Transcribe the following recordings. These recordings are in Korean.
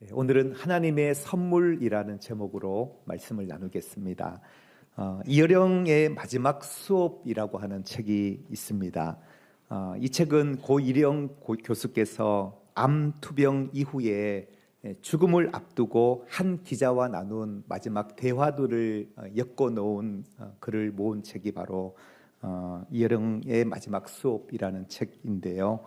오늘은 하나님의 선물이라는 제목으로 말씀을 나누겠습니다. 이어령의 마지막 수업이라고 하는 책이 있습니다. 이 책은 고 이령 교수께서 암 투병 이후에 죽음을 앞두고 한 기자와 나눈 마지막 대화들을 엮어놓은 글을 모은 책이 바로 이어령의 마지막 수업이라는 책인데요.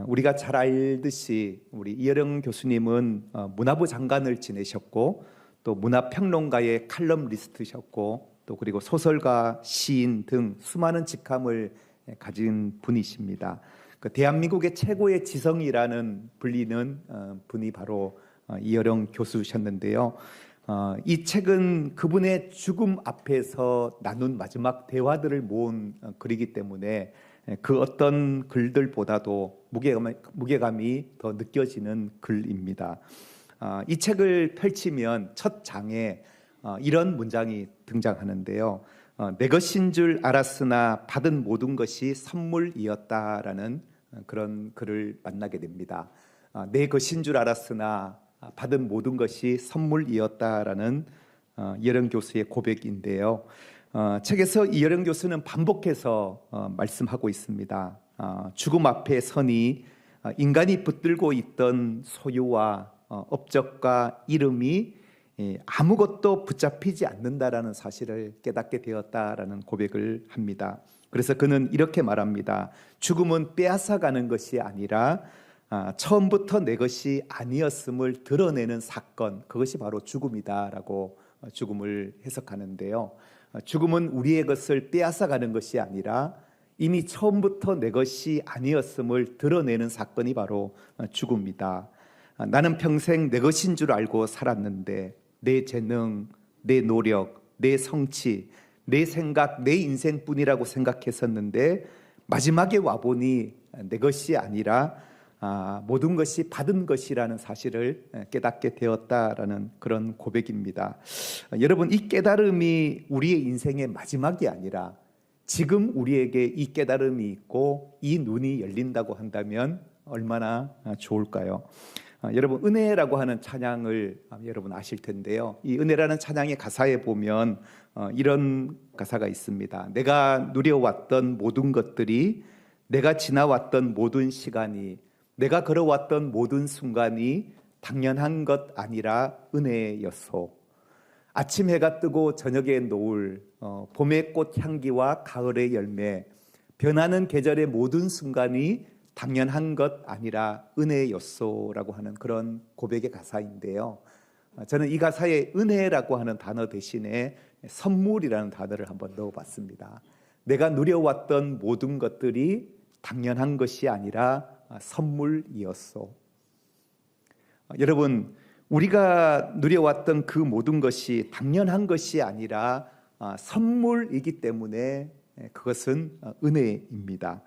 우리가 잘 알듯이 우리 이어령 교수님은 문화부 장관을 지내셨고 또 문화평론가의 칼럼니스트셨고 또 그리고 소설가, 시인 등 수많은 직함을 가진 분이십니다. 대한민국의 최고의 지성이라는 불리는 분이 바로 이어령 교수셨는데요. 이 책은 그분의 죽음 앞에서 나눈 마지막 대화들을 모은 글이기 때문에 그 어떤 글들보다도 무게감이 더 느껴지는 글입니다. 이 책을 펼치면 첫 장에 이런 문장이 등장하는데요. 내 것인 줄 알았으나 받은 모든 것이 선물이었다라는 그런 글을 만나게 됩니다. 내 것인 줄 알았으나 받은 모든 것이 선물이었다라는 이어령 교수의 고백인데요. 책에서 이어령 교수는 반복해서 말씀하고 있습니다. 죽음 앞에 서니 인간이 붙들고 있던 소유와 업적과 이름이 아무것도 붙잡히지 않는다라는 사실을 깨닫게 되었다라는 고백을 합니다. 그래서 그는 이렇게 말합니다. 죽음은 빼앗아가는 것이 아니라 처음부터 내 것이 아니었음을 드러내는 사건, 그것이 바로 죽음이다라고 죽음을 해석하는데요. 죽음은 우리의 것을 빼앗아가는 것이 아니라 이미 처음부터 내 것이 아니었음을 드러내는 사건이 바로 죽음이다. 나는 평생 내 것인 줄 알고 살았는데 내 재능, 내 노력, 내 성취, 내 생각, 내 인생뿐이라고 생각했었는데 마지막에 와보니 내 것이 아니라 모든 것이 받은 것이라는 사실을 깨닫게 되었다라는 그런 고백입니다. 여러분, 이 깨달음이 우리의 인생의 마지막이 아니라 지금 우리에게 이 깨달음이 있고 이 눈이 열린다고 한다면 얼마나 좋을까요? 여러분, 은혜라고 하는 찬양을 여러분 아실 텐데요. 이 은혜라는 찬양의 가사에 보면 이런 가사가 있습니다. 내가 누려왔던 모든 것들이, 내가 지나왔던 모든 시간이, 내가 걸어왔던 모든 순간이 당연한 것 아니라 은혜였소. 아침 해가 뜨고 저녁에 노을, 봄의 꽃 향기와 가을의 열매, 변하는 계절의 모든 순간이 당연한 것 아니라 은혜였소라고 하는 그런 고백의 가사인데요. 저는 이 가사에 은혜라고 하는 단어 대신에 선물이라는 단어를 한번 넣어봤습니다. 내가 누려왔던 모든 것들이 당연한 것이 아니라 선물이었소. 여러분, 우리가 누려왔던 그 모든 것이 당연한 것이 아니라 선물이기 때문에 그것은 은혜입니다.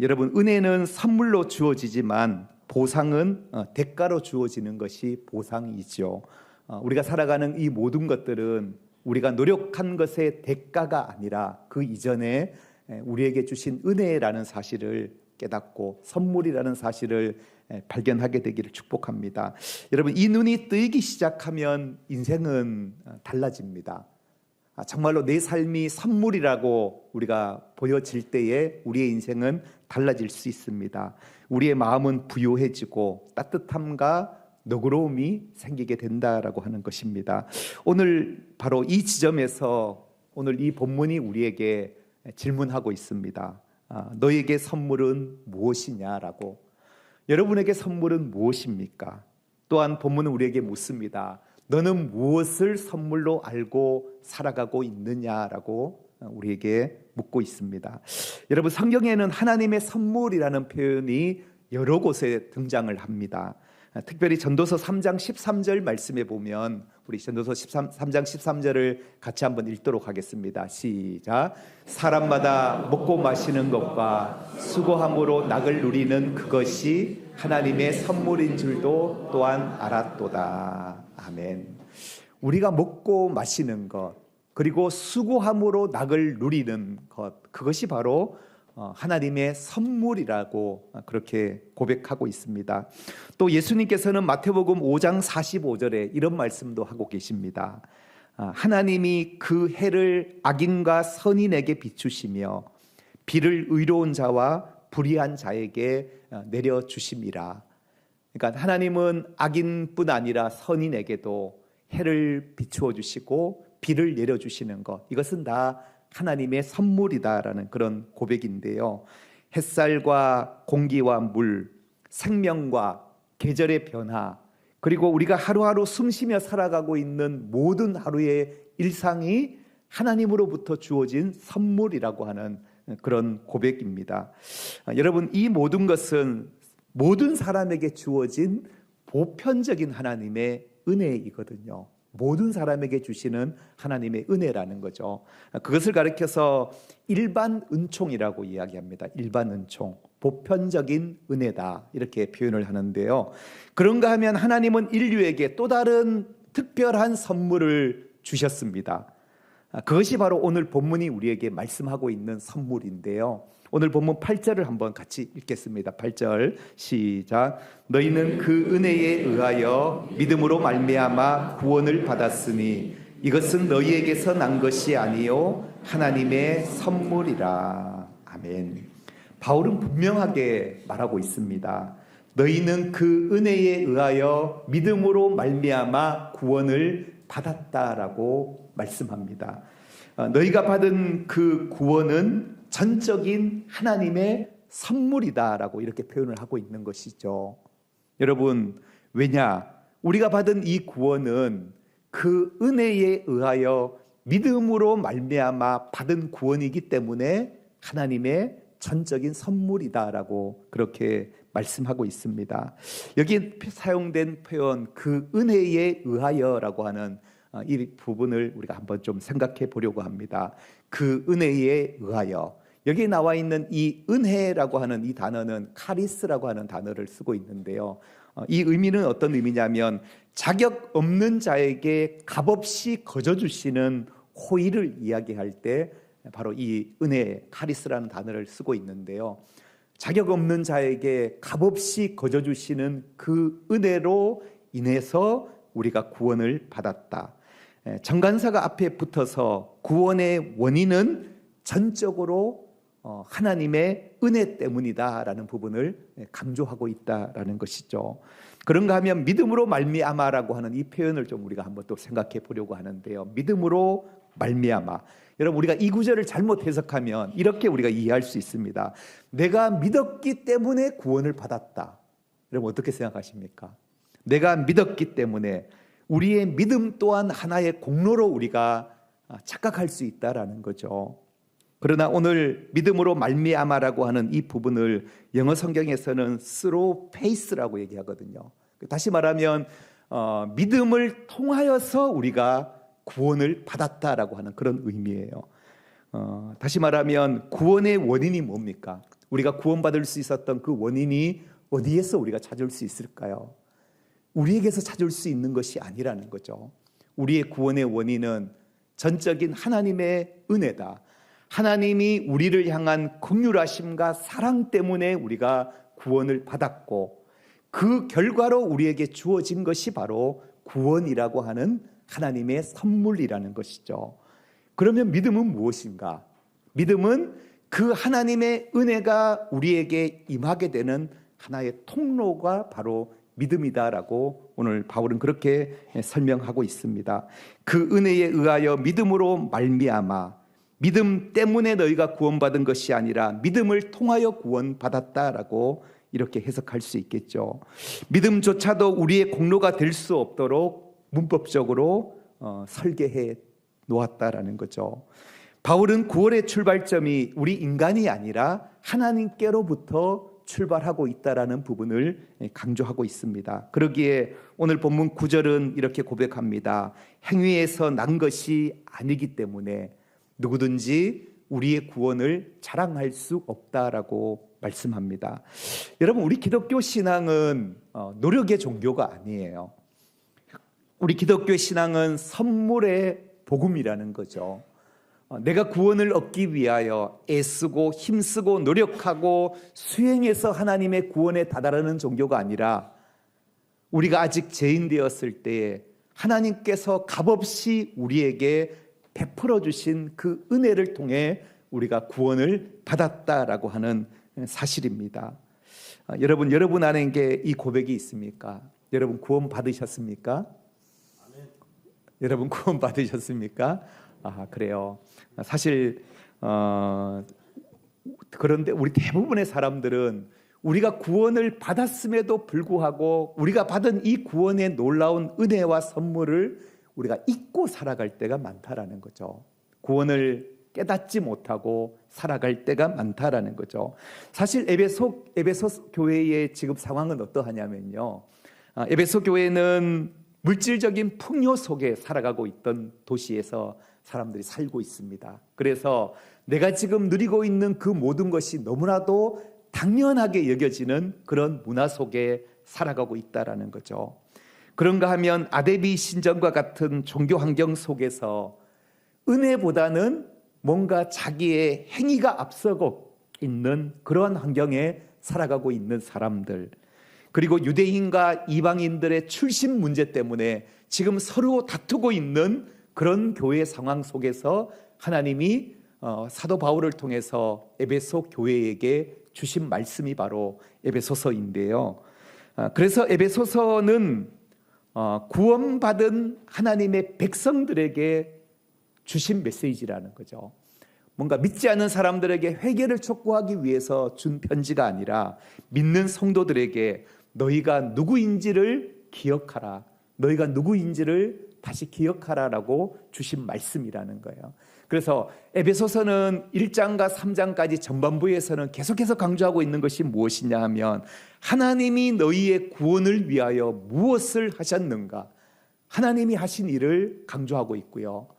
여러분, 은혜는 선물로 주어지지만 보상은 대가로 주어지는 것이 보상이죠. 우리가 살아가는 이 모든 것들은 우리가 노력한 것의 대가가 아니라 그 이전에 우리에게 주신 은혜라는 사실을 깨닫고 선물이라는 사실을 발견하게 되기를 축복합니다. 여러분, 이 눈이 뜨이기 시작하면 인생은 달라집니다. 정말로 내 삶이 선물이라고 우리가 보여질 때에 우리의 인생은 달라질 수 있습니다. 우리의 마음은 부요해지고 따뜻함과 너그러움이 생기게 된다라고 하는 것입니다. 오늘 바로 이 지점에서 오늘 이 본문이 우리에게 질문하고 있습니다. 너에게 선물은 무엇이냐라고. 여러분에게 선물은 무엇입니까? 또한 본문은 우리에게 묻습니다. 너는 무엇을 선물로 알고 살아가고 있느냐라고 우리에게 묻고 있습니다. 여러분, 성경에는 하나님의 선물이라는 표현이 여러 곳에 등장을 합니다. 특별히 전도서 3장 13절 말씀에 보면 우리 전도서 3장 13절을 같이 한번 읽도록 하겠습니다. 시작. 사람마다 먹고 마시는 것과 수고함으로 낙을 누리는 그것이 하나님의 선물인 줄도 또한 알았도다. 아멘. 우리가 먹고 마시는 것, 그리고 수고함으로 낙을 누리는 것, 그것이 바로 하나님의 선물이라고 그렇게 고백하고 있습니다. 또 예수님께서는 마태복음 5장 45절에 이런 말씀도 하고 계십니다. 하나님이 그 해를 악인과 선인에게 비추시며 비를 의로운 자와 불의한 자에게 내려주심이라. 그러니까 하나님은 악인뿐 아니라 선인에게도 해를 비추어 주시고 비를 내려주시는 것, 이것은 다 하나님의 선물이다라는 그런 고백인데요. 햇살과 공기와 물, 생명과 계절의 변화, 그리고 우리가 하루하루 숨쉬며 살아가고 있는 모든 하루의 일상이 하나님으로부터 주어진 선물이라고 하는 그런 고백입니다. 여러분, 이 모든 것은 모든 사람에게 주어진 보편적인 하나님의 은혜이거든요. 모든 사람에게 주시는 하나님의 은혜라는 거죠. 그것을 가리켜서 일반 은총이라고 이야기합니다. 일반 은총, 보편적인 은혜다, 이렇게 표현을 하는데요. 그런가 하면 하나님은 인류에게 또 다른 특별한 선물을 주셨습니다. 그것이 바로 오늘 본문이 우리에게 말씀하고 있는 선물인데요. 오늘 본문 8절을 한번 같이 읽겠습니다. 8절 시작. 너희는 그 은혜에 의하여 믿음으로 말미암아 구원을 받았으니 이것은 너희에게서 난 것이 아니요 하나님의 선물이라. 아멘. 바울은 분명하게 말하고 있습니다. 너희는 그 은혜에 의하여 믿음으로 말미암아 구원을 받았다라고 말씀합니다. 너희가 받은 그 구원은 전적인 하나님의 선물이다라고 이렇게 표현을 하고 있는 것이죠. 여러분, 왜냐? 우리가 받은 이 구원은 그 은혜에 의하여 믿음으로 말미암아 받은 구원이기 때문에 하나님의 전적인 선물이다라고 그렇게 말씀하고 있습니다. 여기 사용된 표현 그 은혜에 의하여라고 하는 이 부분을 우리가 한번 좀 생각해 보려고 합니다. 그 은혜에 의하여. 여기 나와 있는 이 은혜라고 하는 이 단어는 카리스라고 하는 단어를 쓰고 있는데요. 이 의미는 어떤 의미냐면 자격 없는 자에게 값없이 거저주시는 호의를 이야기할 때 바로 이 은혜, 카리스라는 단어를 쓰고 있는데요. 자격 없는 자에게 값없이 거저주시는 그 은혜로 인해서 우리가 구원을 받았다. 정관사가 앞에 붙어서 구원의 원인은 전적으로 하나님의 은혜 때문이다라는 부분을 강조하고 있다라는 것이죠. 그런가 하면 믿음으로 말미암아라고 하는 이 표현을 좀 우리가 한번 또 생각해 보려고 하는데요. 믿음으로 말미암아. 여러분, 우리가 이 구절을 잘못 해석하면 이렇게 우리가 이해할 수 있습니다. 내가 믿었기 때문에 구원을 받았다. 여러분, 어떻게 생각하십니까? 내가 믿었기 때문에 우리의 믿음 또한 하나의 공로로 우리가 착각할 수 있다라는 거죠. 그러나 오늘 믿음으로 말미암아라고 하는 이 부분을 영어 성경에서는 through faith라고 얘기하거든요. 다시 말하면 믿음을 통하여서 우리가 구원을 받았다라고 하는 그런 의미예요. 다시 말하면 구원의 원인이 뭡니까? 우리가 구원받을 수 있었던 그 원인이 어디에서 우리가 찾을 수 있을까요? 우리에게서 찾을 수 있는 것이 아니라는 거죠. 우리의 구원의 원인은 전적인 하나님의 은혜다. 하나님이 우리를 향한 긍휼하심과 사랑 때문에 우리가 구원을 받았고 그 결과로 우리에게 주어진 것이 바로 구원이라고 하는 하나님의 선물이라는 것이죠. 그러면 믿음은 무엇인가? 믿음은 그 하나님의 은혜가 우리에게 임하게 되는 하나의 통로가 바로 믿음이다라고 오늘 바울은 그렇게 설명하고 있습니다. 그 은혜에 의하여 믿음으로 말미암아, 믿음 때문에 너희가 구원받은 것이 아니라 믿음을 통하여 구원받았다라고 이렇게 해석할 수 있겠죠. 믿음조차도 우리의 공로가 될 수 없도록 문법적으로 설계해 놓았다라는 거죠. 바울은 구원의 출발점이 우리 인간이 아니라 하나님께로부터 출발하고 있다라는 부분을 강조하고 있습니다. 그러기에 오늘 본문 9절은 이렇게 고백합니다. 행위에서 난 것이 아니기 때문에 누구든지 우리의 구원을 자랑할 수 없다라고 말씀합니다. 여러분, 우리 기독교 신앙은 노력의 종교가 아니에요. 우리 기독교 신앙은 선물의 복음이라는 거죠. 내가 구원을 얻기 위하여 애쓰고 힘쓰고 노력하고 수행해서 하나님의 구원에 다다르는 종교가 아니라 우리가 아직 죄인 되었을 때에 하나님께서 값없이 우리에게 베풀어 주신 그 은혜를 통해 우리가 구원을 받았다라고 하는 사실입니다. 여러분 안에 이 고백이 있습니까? 여러분 구원 받으셨습니까? 여러분 구원 받으셨습니까? 그래요. 사실 그런데 우리 대부분의 사람들은 우리가 구원을 받았음에도 불구하고 우리가 받은 이 구원의 놀라운 은혜와 선물을 우리가 잊고 살아갈 때가 많다라는 거죠. 구원을 깨닫지 못하고 살아갈 때가 많다라는 거죠. 사실 에베소 교회의 지금 상황은 어떠하냐면요. 에베소 교회는 물질적인 풍요 속에 살아가고 있던 도시에서 사람들이 살고 있습니다. 그래서 내가 지금 누리고 있는 그 모든 것이 너무나도 당연하게 여겨지는 그런 문화 속에 살아가고 있다라는 거죠. 그런가 하면 아데비 신전과 같은 종교 환경 속에서 은혜보다는 뭔가 자기의 행위가 앞서고 있는 그러한 환경에 살아가고 있는 사람들, 그리고 유대인과 이방인들의 출신 문제 때문에 지금 서로 다투고 있는 그런 교회 상황 속에서 하나님이 사도 바울을 통해서 에베소 교회에게 주신 말씀이 바로 에베소서인데요. 그래서 에베소서는 구원받은 하나님의 백성들에게 주신 메시지라는 거죠. 뭔가 믿지 않는 사람들에게 회개를 촉구하기 위해서 준 편지가 아니라 믿는 성도들에게 너희가 누구인지를 기억하라, 너희가 누구인지를 다시 기억하라라고 주신 말씀이라는 거예요. 그래서 에베소서는 1장과 3장까지 전반부에서는 계속해서 강조하고 있는 것이 무엇이냐 하면 하나님이 너희의 구원을 위하여 무엇을 하셨는가, 하나님이 하신 일을 강조하고 있고요.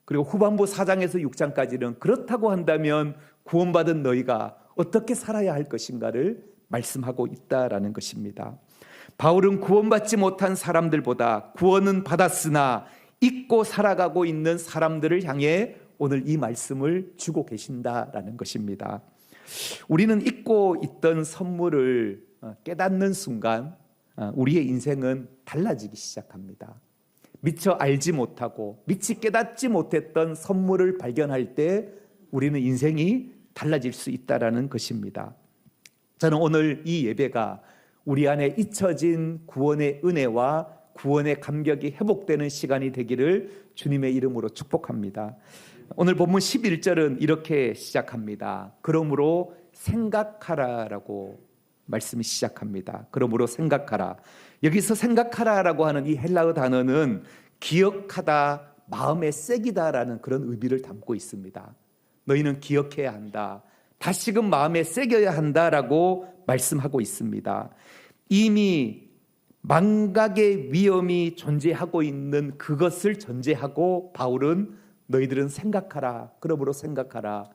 그리고 후반부 4장에서 6장까지는 그렇다고 한다면 구원받은 너희가 어떻게 살아야 할 것인가를 말씀하고 있다라는 것입니다. 바울은 구원받지 못한 사람들보다 구원은 받았으나 잊고 살아가고 있는 사람들을 향해 오늘 이 말씀을 주고 계신다라는 것입니다. 우리는 잊고 있던 선물을 깨닫는 순간 우리의 인생은 달라지기 시작합니다. 미처 알지 못하고 미처 깨닫지 못했던 선물을 발견할 때 우리는 인생이 달라질 수 있다라는 것입니다. 저는 오늘 이 예배가 우리 안에 잊혀진 구원의 은혜와 구원의 감격이 회복되는 시간이 되기를 주님의 이름으로 축복합니다. 오늘 본문 11절은 이렇게 시작합니다. 그러므로 생각하라라고 말씀이 시작합니다. 그러므로 생각하라. 여기서 생각하라라고 하는 이 헬라어 단어는 기억하다, 마음에 새기다라는 그런 의미를 담고 있습니다. 너희는 기억해야 한다, 다시금 마음에 새겨야 한다라고 말씀하고 있습니다. 이미 망각의 위험이 존재하고 있는 그것을 전제하고 바울은 너희들은 생각하라, 그러므로 생각하라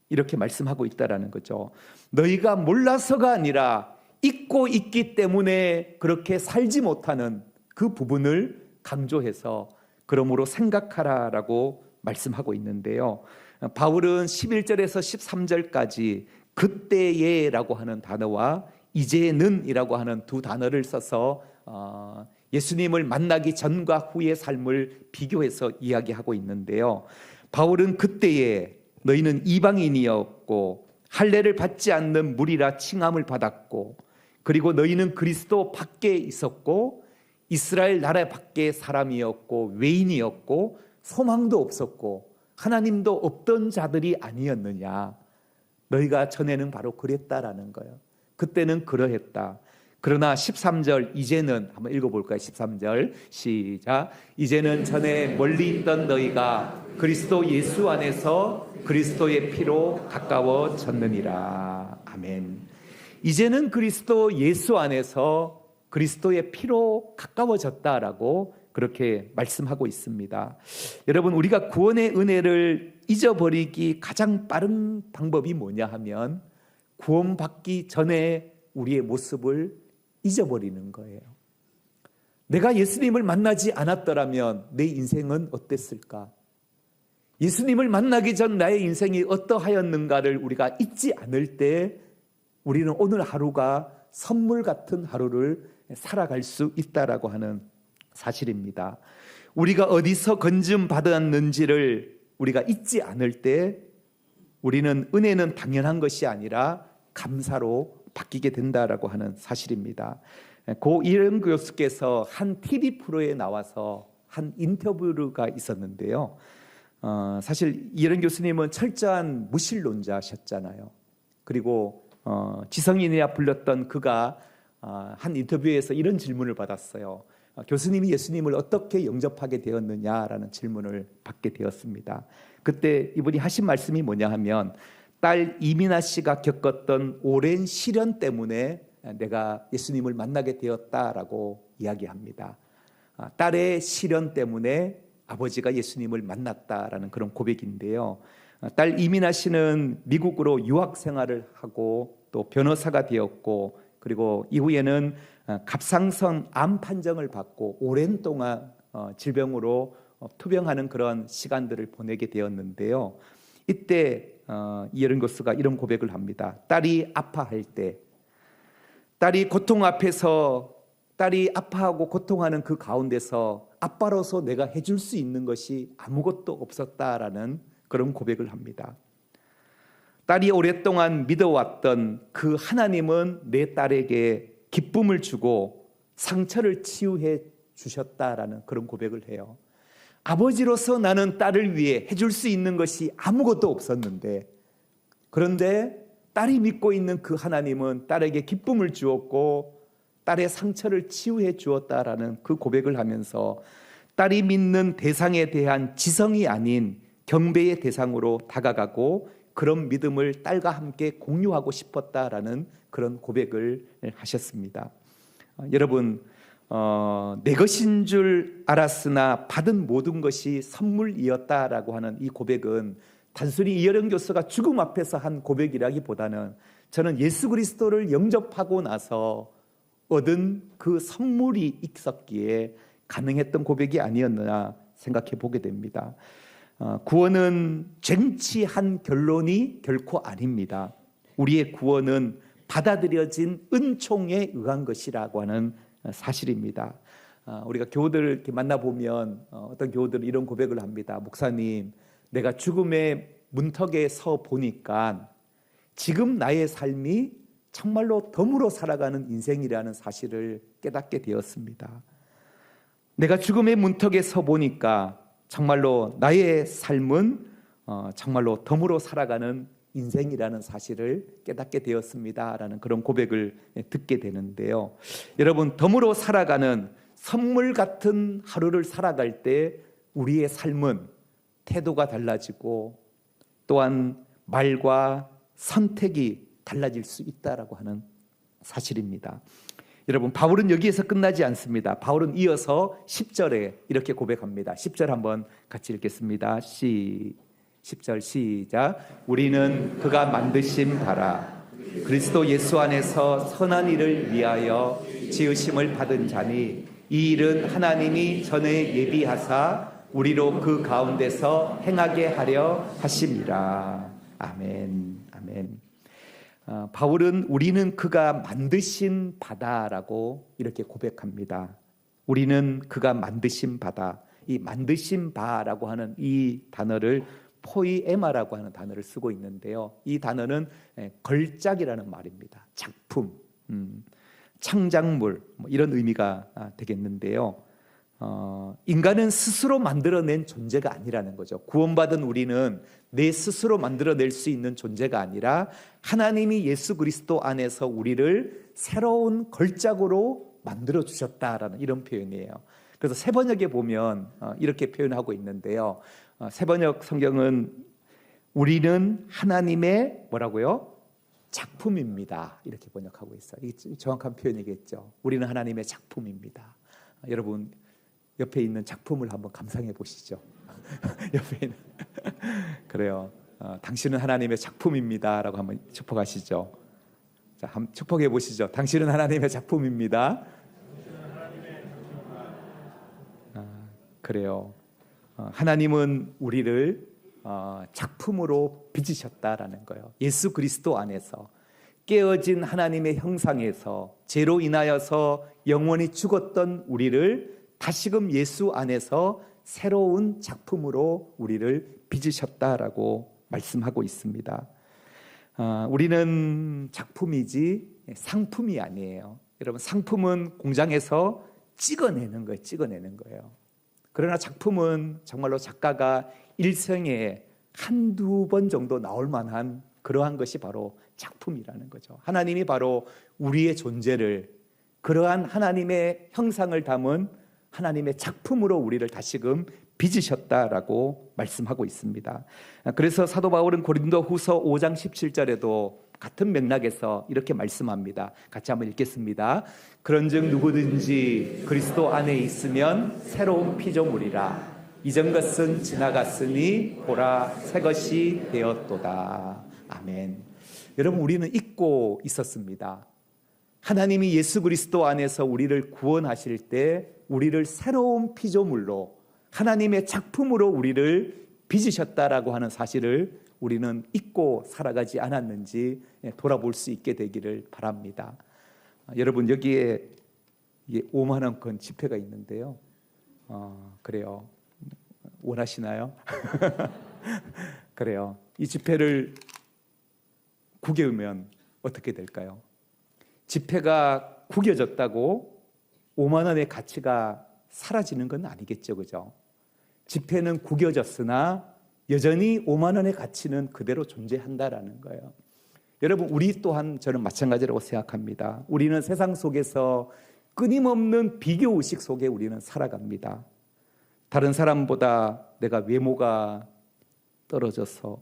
이렇게 말씀하고 있다라는 거죠. 너희가 몰라서가 아니라 잊고 있기 때문에 그렇게 살지 못하는 그 부분을 강조해서 그러므로 생각하라라고 말씀하고 있는데요. 바울은 11절에서 13절까지 그때에라고 하는 단어와 이제는이라고 하는 두 단어를 써서 예수님을 만나기 전과 후의 삶을 비교해서 이야기하고 있는데요. 바울은 그때에 너희는 이방인이었고 할례를 받지 않는 무리라 칭함을 받았고, 그리고 너희는 그리스도 밖에 있었고 이스라엘 나라 밖에 사람이었고 외인이었고 소망도 없었고 하나님도 없던 자들이 아니었느냐. 너희가 전에는 바로 그랬다라는 거예요. 그때는 그러했다. 그러나 13절 이제는 한번 읽어볼까요? 13절 시작. 이제는 전에 멀리 있던 너희가 그리스도 예수 안에서 그리스도의 피로 가까워졌느니라. 아멘. 이제는 그리스도 예수 안에서 그리스도의 피로 가까워졌다라고 그렇게 말씀하고 있습니다. 여러분, 우리가 구원의 은혜를 잊어버리기 가장 빠른 방법이 뭐냐 하면 구원받기 전에 우리의 모습을 잊어버리는 거예요. 내가 예수님을 만나지 않았더라면 내 인생은 어땠을까? 예수님을 만나기 전 나의 인생이 어떠하였는가를 우리가 잊지 않을 때 우리는 오늘 하루가 선물 같은 하루를 살아갈 수 있다라고 하는 사실입니다. 우리가 어디서 건짐 받았는지를 우리가 잊지 않을 때 우리는 은혜는 당연한 것이 아니라 감사로 바뀌게 된다라고 하는 사실입니다. 고 이런 교수께서 한 TV 프로에 나와서 한 인터뷰가 있었는데요. 사실 이런 교수님은 철저한 무신론자셨잖아요. 그리고 지성인이라 불렸던 그가 한 인터뷰에서 이런 질문을 받았어요. 교수님이 예수님을 어떻게 영접하게 되었느냐라는 질문을 받게 되었습니다. 그때 이분이 하신 말씀이 뭐냐 하면 딸 이민아 씨가 겪었던 오랜 시련 때문에 내가 예수님을 만나게 되었다라고 이야기합니다. 딸의 시련 때문에 아버지가 예수님을 만났다라는 그런 고백인데요. 딸 이민아 씨는 미국으로 유학 생활을 하고 또 변호사가 되었고 그리고 이후에는 갑상선 암 판정을 받고 오랜 동안 질병으로 투병하는 그런 시간들을 보내게 되었는데요. 이때 이런 교수가 이런 고백을 합니다. 딸이 아파할 때, 딸이 고통 앞에서 딸이 아파하고 고통하는 그 가운데서 아빠로서 내가 해줄 수 있는 것이 아무것도 없었다라는 그런 고백을 합니다. 딸이 오랫동안 믿어왔던 그 하나님은 내 딸에게 기쁨을 주고 상처를 치유해 주셨다라는 그런 고백을 해요. 아버지로서 나는 딸을 위해 해줄 수 있는 것이 아무것도 없었는데, 그런데 딸이 믿고 있는 그 하나님은 딸에게 기쁨을 주었고 딸의 상처를 치유해 주었다라는 그 고백을 하면서 딸이 믿는 대상에 대한 지성이 아닌 경배의 대상으로 다가가고 그런 믿음을 딸과 함께 공유하고 싶었다라는 그런 고백을 하셨습니다. 여러분, 내 것인 줄 알았으나 받은 모든 것이 선물이었다라고 하는 이 고백은 단순히 이어령 교수가 죽음 앞에서 한 고백이라기보다는 저는 예수 그리스도를 영접하고 나서 얻은 그 선물이 있었기에 가능했던 고백이 아니었나 생각해 보게 됩니다. 구원은 쟁취한 결론이 결코 아닙니다. 우리의 구원은 받아들여진 은총에 의한 것이라고 하는 사실입니다. 우리가 교우들을 이렇게 만나보면 어떤 교우들은 이런 고백을 합니다. 목사님, 내가 죽음의 문턱에 서 보니까 지금 나의 삶이 정말로 덤으로 살아가는 인생이라는 사실을 깨닫게 되었습니다. 내가 죽음의 문턱에 서 보니까 정말로 나의 삶은 정말로 덤으로 살아가는 인생이라는 사실을 깨닫게 되었습니다라는 그런 고백을 듣게 되는데요. 여러분, 덤으로 살아가는 선물 같은 하루를 살아갈 때 우리의 삶은 태도가 달라지고 또한 말과 선택이 달라질 수 있다라고 하는 사실입니다. 여러분, 바울은 여기에서 끝나지 않습니다. 바울은 이어서 10절에 이렇게 고백합니다. 10절 한번 같이 읽겠습니다. 10절 시작. 우리는 그가 만드신 바라 그리스도 예수 안에서 선한 일을 위하여 지으심을 받은 자니 이 일은 하나님이 전에 예비하사 우리로 그 가운데서 행하게 하려 하심이라. 아멘. 아멘. 바울은 우리는 그가 만드신 바다라고 이렇게 고백합니다. 우리는 그가 만드신 바다. 이 만드신 바라고 하는 이 단어를 포이에마라고 하는 단어를 쓰고 있는데요. 이 단어는 걸작이라는 말입니다. 작품, 창작물 이런 의미가 되겠는데요. 인간은 스스로 만들어낸 존재가 아니라는 거죠. 구원받은 우리는 내 스스로 만들어낼 수 있는 존재가 아니라 하나님이 예수 그리스도 안에서 우리를 새로운 걸작으로 만들어 주셨다라는 이런 표현이에요. 그래서 세번역에 보면 이렇게 표현하고 있는데요. 세번역 성경은 우리는 하나님의 뭐라고요? 작품입니다. 이렇게 번역하고 있어요. 이게 정확한 표현이겠죠. 우리는 하나님의 작품입니다. 여러분, 옆에 있는 작품을 한번 감상해 보시죠. 옆에 있는 그래요. 당신은 하나님의 작품입니다라고 한번 축복하시죠. 자, 한번 축복해 보시죠. 당신은 하나님의 작품입니다. 그래요. 하나님은 우리를 작품으로 빚으셨다라는 거예요. 예수 그리스도 안에서 깨어진 하나님의 형상에서 죄로 인하여서 영원히 죽었던 우리를 다시금 예수 안에서 새로운 작품으로 우리를 빚으셨다라고 말씀하고 있습니다. 우리는 작품이지 상품이 아니에요. 여러분, 상품은 공장에서 찍어내는 거예요. 그러나 작품은 정말로 작가가 일생에 한두 번 정도 나올 만한 그러한 것이 바로 작품이라는 거죠. 하나님이 바로 우리의 존재를 그러한 하나님의 형상을 담은 하나님의 작품으로 우리를 다시금 빚으셨다라고 말씀하고 있습니다. 그래서 사도 바울은 고린도후서 5장 17절에도 같은 맥락에서 이렇게 말씀합니다. 같이 한번 읽겠습니다. 그런즉 누구든지 그리스도 안에 있으면 새로운 피조물이라. 이전 것은 지나갔으니 보라 새 것이 되었도다. 아멘. 여러분, 우리는 잊고 있었습니다. 하나님이 예수 그리스도 안에서 우리를 구원하실 때 우리를 새로운 피조물로 하나님의 작품으로 우리를 빚으셨다라고 하는 사실을 우리는 잊고 살아가지 않았는지 돌아볼 수 있게 되기를 바랍니다. 여러분, 여기에 5만 원권 지폐가 있는데요. 그래요. 원하시나요? 그래요. 이 지폐를 구겨우면 어떻게 될까요? 지폐가 구겨졌다고 5만 원의 가치가 사라지는 건 아니겠죠, 그죠? 지폐는 구겨졌으나 여전히 5만 원의 가치는 그대로 존재한다라는 거예요. 여러분, 우리 또한 저는 마찬가지라고 생각합니다. 우리는 세상 속에서 끊임없는 비교의식 속에 우리는 살아갑니다. 다른 사람보다 내가 외모가 떨어져서,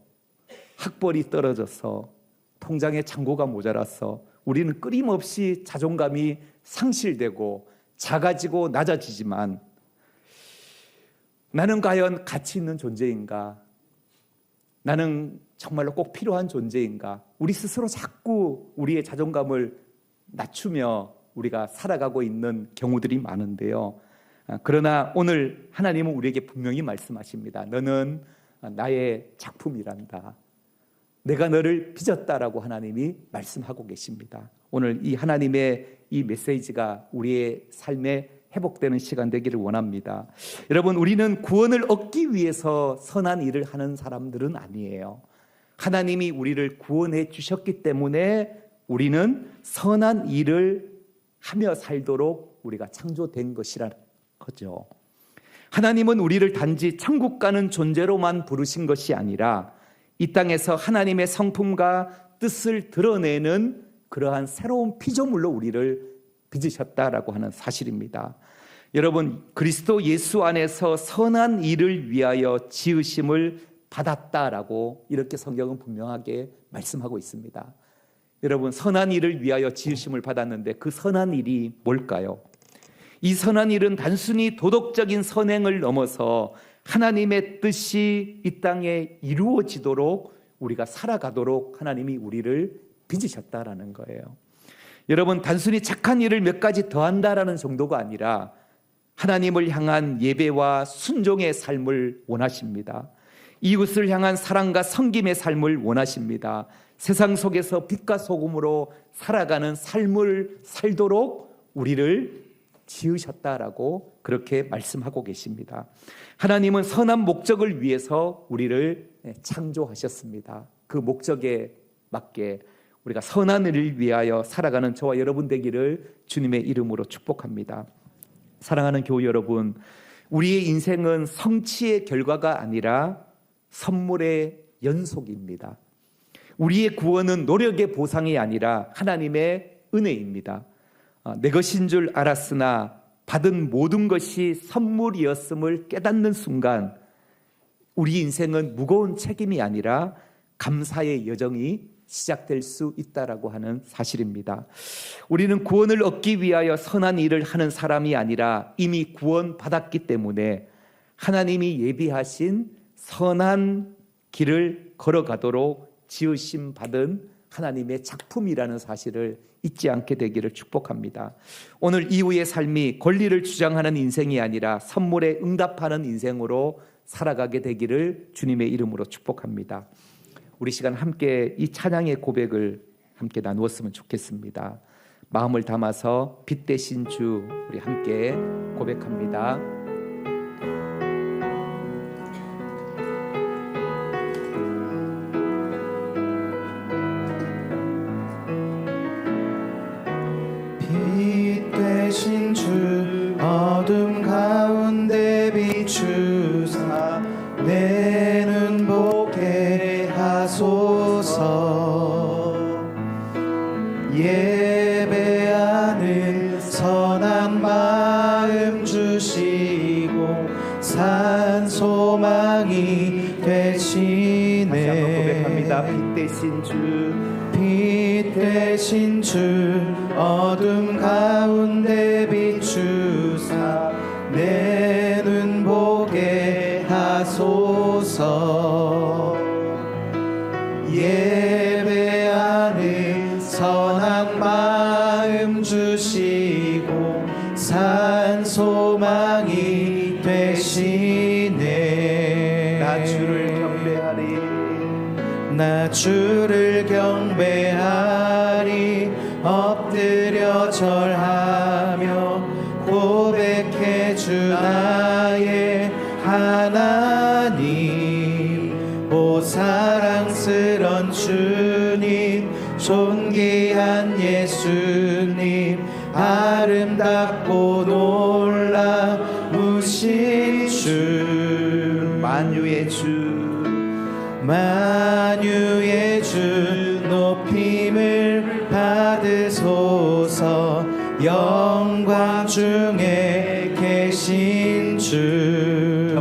학벌이 떨어져서, 통장에 잔고가 모자라서 우리는 끊임없이 자존감이 상실되고 작아지고 낮아지지만, 나는 과연 가치 있는 존재인가? 나는 정말로 꼭 필요한 존재인가? 우리 스스로 자꾸 우리의 자존감을 낮추며 우리가 살아가고 있는 경우들이 많은데요. 그러나 오늘 하나님은 우리에게 분명히 말씀하십니다. 너는 나의 작품이란다. 내가 너를 빚었다라고 하나님이 말씀하고 계십니다. 오늘 이 하나님의 이 메시지가 우리의 삶에 회복되는 시간 되기를 원합니다. 여러분, 우리는 구원을 얻기 위해서 선한 일을 하는 사람들은 아니에요. 하나님이 우리를 구원해 주셨기 때문에 우리는 선한 일을 하며 살도록 우리가 창조된 것이라는 거죠. 하나님은 우리를 단지 천국 가는 존재로만 부르신 것이 아니라 이 땅에서 하나님의 성품과 뜻을 드러내는 그러한 새로운 피조물로 우리를 빚으셨다라고 하는 사실입니다. 여러분, 그리스도 예수 안에서 선한 일을 위하여 지으심을 받았다라고 이렇게 성경은 분명하게 말씀하고 있습니다. 여러분, 선한 일을 위하여 지으심을 받았는데 그 선한 일이 뭘까요? 이 선한 일은 단순히 도덕적인 선행을 넘어서 하나님의 뜻이 이 땅에 이루어지도록 우리가 살아가도록 하나님이 우리를 빚으셨다라는 거예요. 여러분, 단순히 착한 일을 몇 가지 더한다라는 정도가 아니라 하나님을 향한 예배와 순종의 삶을 원하십니다. 이웃을 향한 사랑과 섬김의 삶을 원하십니다. 세상 속에서 빛과 소금으로 살아가는 삶을 살도록 우리를 지으셨다라고 그렇게 말씀하고 계십니다. 하나님은 선한 목적을 위해서 우리를 창조하셨습니다. 그 목적에 맞게 우리가 선한 일을 위하여 살아가는 저와 여러분 되기를 주님의 이름으로 축복합니다. 사랑하는 교우 여러분, 우리의 인생은 성취의 결과가 아니라 선물의 연속입니다. 우리의 구원은 노력의 보상이 아니라 하나님의 은혜입니다. 내 것인 줄 알았으나 받은 모든 것이 선물이었음을 깨닫는 순간 우리 인생은 무거운 책임이 아니라 감사의 여정이 시작될 수 있다라고 하는 사실입니다. 우리는 구원을 얻기 위하여 선한 일을 하는 사람이 아니라 이미 구원받았기 때문에 하나님이 예비하신 선한 길을 걸어가도록 지으심 받은 하나님의 작품이라는 사실을 잊지 않게 되기를 축복합니다. 오늘 이후의 삶이 권리를 주장하는 인생이 아니라 선물에 응답하는 인생으로 살아가게 되기를 주님의 이름으로 축복합니다. 우리 시간 함께 이 찬양의 고백을 함께 나누었으면 좋겠습니다. 마음을 담아서 빛 대신 주 우리 함께 고백합니다. 빛 대신 주 어둠 가운데 비추사 내 눈 보게 하소서. 예배하는 선한 마음 주시고 산 소망이 되시네. 다시 한번 고백합니다. 빛 대신 주, 빛 대신 주 어둠 가운데 비추사 내 눈 보게 하소서. 예배하는 선한 마음 주시고 산 소망이 되시네. 나 주를 경배하리, 나 주를 경배하리. 엎드려 절하며 고백해 주 나의 하나님. 오 사랑스런 주님, 존귀한 예수님, 아름답고 놀라우신 주, 만유의 주, 만유의 주 높임을 받으소서. 영광 중에 계신 주,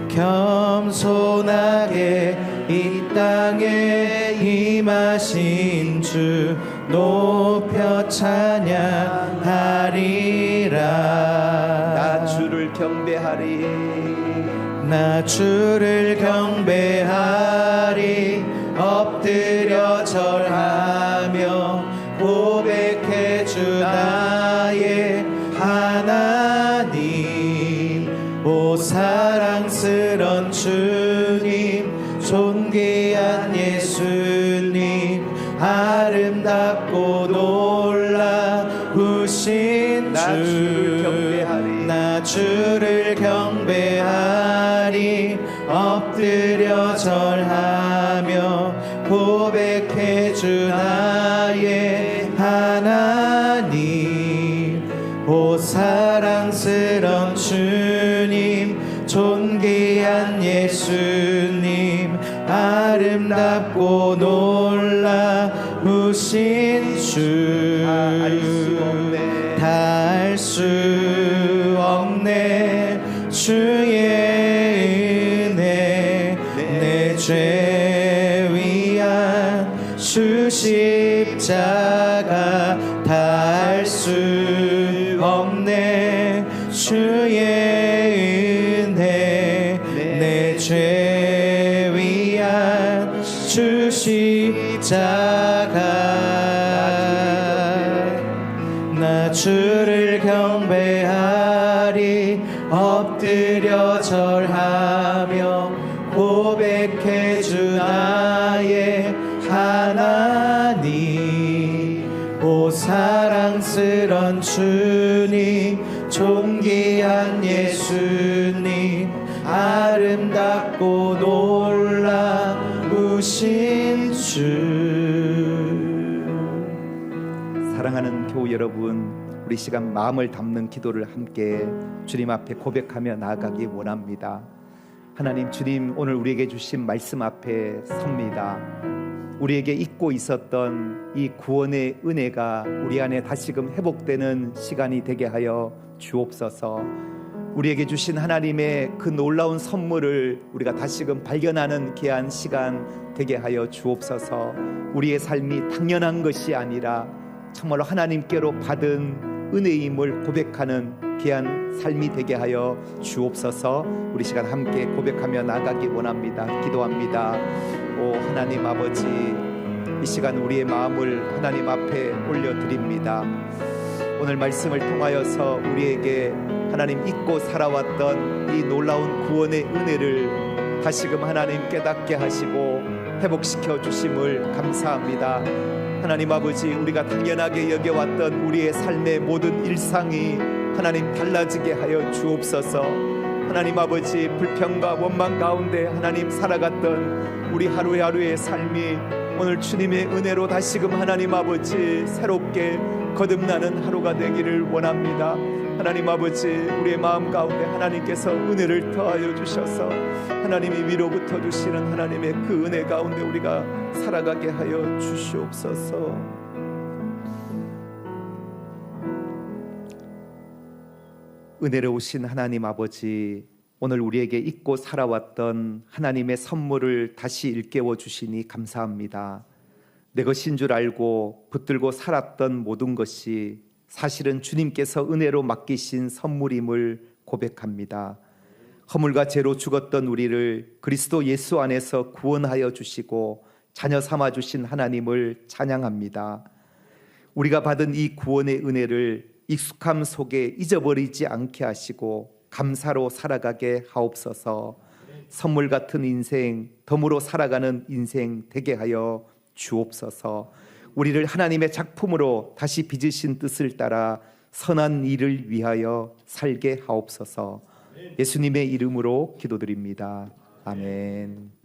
겸손하게 이 땅에 임하신 주 높여 찬양하리라. 나 주를 경배하리, 나 주를 경배하리. 엎드려 절하며 고백해 주 나의 하나님. 오 사랑스런 주님, 존귀한 예수님, 아름답고 놀라우신 나 주를 주, 경배하리, 나 주를 경배하리. 엎드려 절하며 고백해 주 나의 하나님. 오 사랑스런 주님, 존귀한 예수님, 아름답고 놀라우신 주. 다 알 수 없네 주의 은혜. 내 죄 위한 주 십자가 다 알 수 없네 주의 은혜. 내 죄 위한 주 십자가. 나 주를 경배하리. 엎드려 절하며 고백해 주 나의 하나님. 오 사랑스런 주님, 존귀한 예수님, 아름답고 놀라우신 주. 사랑하는 교우 여러분, 우리 시간 마음을 담는 기도를 함께 주님 앞에 고백하며 나아가기 원합니다. 하나님, 주님 오늘 우리에게 주신 말씀 앞에 섭니다. 우리에게 잊고 있었던 이 구원의 은혜가 우리 안에 다시금 회복되는 시간이 되게 하여 주옵소서. 우리에게 주신 하나님의 그 놀라운 선물을 우리가 다시금 발견하는 귀한 시간 되게 하여 주옵소서. 우리의 삶이 당연한 것이 아니라 정말로 하나님께로 받은 은혜임을 고백하는 귀한 삶이 되게 하여 주옵소서. 우리 시간 함께 고백하며 나가기 원합니다. 기도합니다. 오 하나님 아버지, 이 시간 우리의 마음을 하나님 앞에 올려드립니다. 오늘 말씀을 통하여서 우리에게 하나님 잊고 살아왔던 이 놀라운 구원의 은혜를 다시금 하나님 깨닫게 하시고 회복시켜 주심을 감사합니다. 하나님 아버지, 우리가 당연하게 여겨왔던 우리의 삶의 모든 일상이 하나님 달라지게 하여 주옵소서. 하나님 아버지, 불평과 원망 가운데 하나님 살아갔던 우리 하루하루의 삶이 오늘 주님의 은혜로 다시금 하나님 아버지 새롭게 거듭나는 하루가 되기를 원합니다. 하나님 아버지, 우리의 마음 가운데 하나님께서 은혜를 더하여 주셔서 하나님이 위로부터 주시는 하나님의 그 은혜 가운데 우리가 살아가게 하여 주시옵소서. 은혜로우신 하나님 아버지, 오늘 우리에게 잊고 살아왔던 하나님의 선물을 다시 일깨워 주시니 감사합니다. 내 것인 줄 알고 붙들고 살았던 모든 것이 사실은 주님께서 은혜로 맡기신 선물임을 고백합니다. 허물과 죄로 죽었던 우리를 그리스도 예수 안에서 구원하여 주시고 자녀 삼아 주신 하나님을 찬양합니다. 우리가 받은 이 구원의 은혜를 익숙함 속에 잊어버리지 않게 하시고 감사로 살아가게 하옵소서. 선물 같은 인생, 덤으로 살아가는 인생 되게 하여 주옵소서. 우리를 하나님의 작품으로 다시 빚으신 뜻을 따라 선한 일을 위하여 살게 하옵소서. 예수님의 이름으로 기도드립니다. 아멘.